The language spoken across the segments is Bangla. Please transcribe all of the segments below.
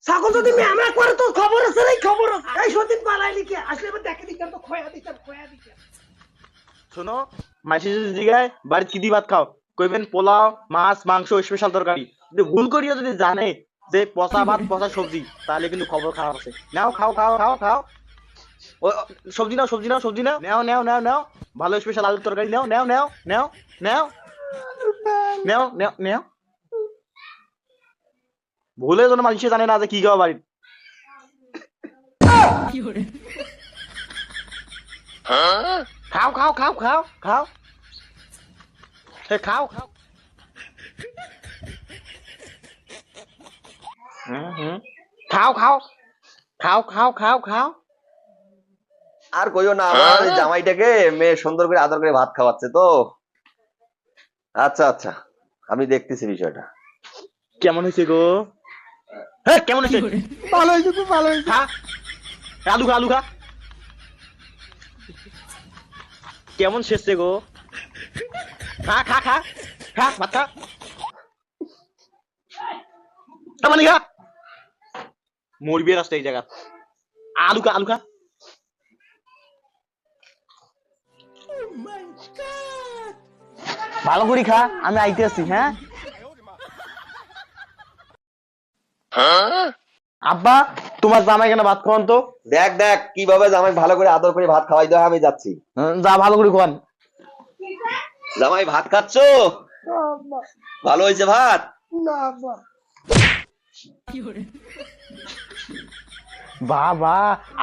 ছাগল যদি মেমা করে তো খবর আছে রে, খবর আছে। এই সতীন পালাইলি কি আসলে এবার দেখে দিতাম তো খয়া দিতাম। শোনো, মাসি যদি জিগায় বাড়িতে কি দিয়ে ভাত খাও, কইবেন পোলাও, মাছ, মাংস, স্পেশাল তরকারি। যদি ভুল করিও যদি জানে যে পচা ভাত পচা সবজি, তাহলে কিন্তু খবর খারাপ আছে। নাও, খাও খাও খাও খাও। সবজি নাও, সবজি নাও, সবজি নাও, নাও নাও নাও নাও। ভালো স্পেশাল আলুর তরকারি নাও, নাও নাও নাও নাও নাও নাও নাও। ভুলে যেন মানুষে জানে না যে কি খাওয়া বাড়িতে। খাও খাও খাও খাও খাও। খাও খাও। খাও খাও খাও খাও খাও খাও। আর কইও না, আমার ওই জামাইটাকে মেয়ে সুন্দর করে আদর করে ভাত খাওয়াচ্ছে তো। আচ্ছা আচ্ছা, আমি দেখতেছি বিষয়টা। কেমন হয়েছে গো? হ্যাঁ, কেমন হয়েছে? ভালো হয়েছে, খুব ভালো হয়েছে। খা, আলু খা, আলু খা। কেমন শেষছে গো? খা খা খা খা, ভাত খা। মানে খা, মরবি রাস্তা এই জায়গা। আলু খা, আলু খা। ভালো করে খা, আমি আইতে আছি। হ্যাঁ আব্বা, তোমার জামাই কেন ভাত খাওয়ান তো? দেখ দেখ কিভাবে জামাই ভালো করে আদর করে ভাত খাওয়াই দেওয়া, আমি যাচ্ছি। যা, ভালো করে খাওয়ান। জামাই ভাত খাচ্ছ? ভালো হয়েছে ভাত? বাবা,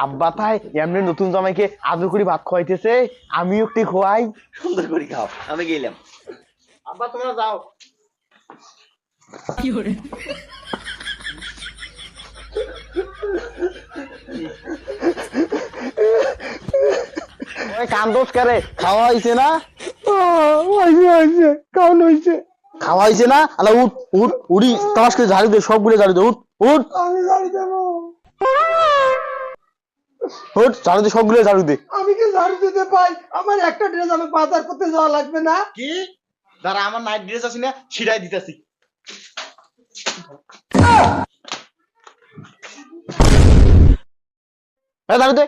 আব্বা তাই এমনি নতুন জামাইকে আদর করে ভাত খাওয়াইতেছে, আমিও একটু খোয়াই। সুন্দর করে খাও, আমি গেলাম। আব্বা তোমরা যাও। কান্দোস করে? খাওয়া হয়েছে না? কেমন হয়েছে? খাওয়া হয়েছে না? আলা উঠ উঠ, উড়ি তামাশ করে ঝাড়ু দে, সবগুলো ঝাড়ু দে। উঠ উঠ আমি ঝাড়ু দেবো। উঠ, ঝাড়ু দে, সবগুলো ঝাড়ু দে। আমি কি ঝাড়ু দিতে পাই? আমার একটা ড্রেস আমি বাজার করতে যাওয়া লাগবে না? কি? দাঁড়া, আমার নাইট ড্রেস আছে না, ছিড়াই দিতেছি। ঝাড়ু দে।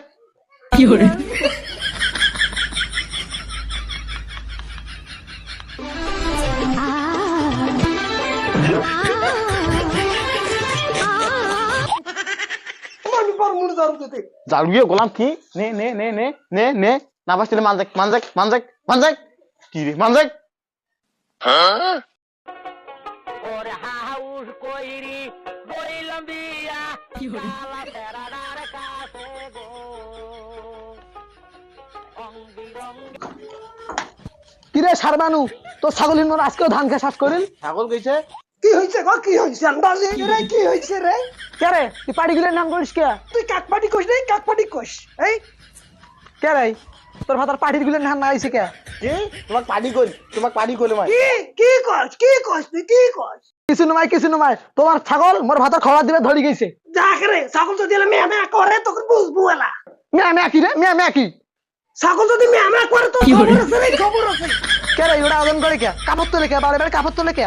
আমি পারবো না ঝাড়ু দিতে। ঝাড়ু দিয়ে গোলাম কি? নে নে নে নে নে নে। না পারছিলে মানজাক মানজাক মানজাক মানজাক। কি রে মানজাক? কিরে সারবানু, তোর ছাগলের মনে আজকেও ধান খেয়ে শ্বাস করেন? ছাগল গেছে। কি হয়েছে গো, কি হয়েছে? আন্দাজে রে, কি হয়েছে রে? কে রে, তুই পাটিগুলোর নাম করিস কে? তুই কাকপাটি কইস রে, কাকপাটি কইস। এই কে রে, তোর ভাতার পাটির গুলোর নাম না আইছে কে? কি? তোমাক পানি করি, তোমাক পানি করি মাই। কি কি কইস, কি কইস তুই, কি কইস? কিছু নয়, কিছু নয়, তোমার ছাগল মোর ভাতার খাবার দিবে ধরে গেছে। যাক রে, ছাগল যদি মেয়া মেয়া করে তোকে বুঝবো এলা। মেয়া মেয়া কি রে, মেয়া মেয়া কি? ছাগল যদি মেয়া মেয়া করে তো খবর আছে রে, খবর আছে। কে রে ওটা আদন করে কে? কাপড় তোলে কে? বারে বারে কাপড় তোলে কে?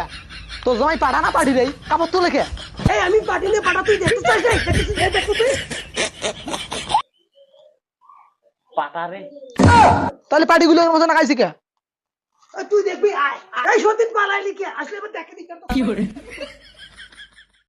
তো জমাই পাড়া না পাড়ি রে, কাপড় তোলে কে? এই আমি পাটি নিয়ে পাটা, তুই দেখতে চাস রে? দেখছিস, এই দেখো তুই। পাটারে। তাহলে পাটিগুলোর মতো না খাইছি কে? তুই দেখবি, আয় এই সতীন পালাইলি কে আসলে এবার দেখে দিতাম তো। কি করে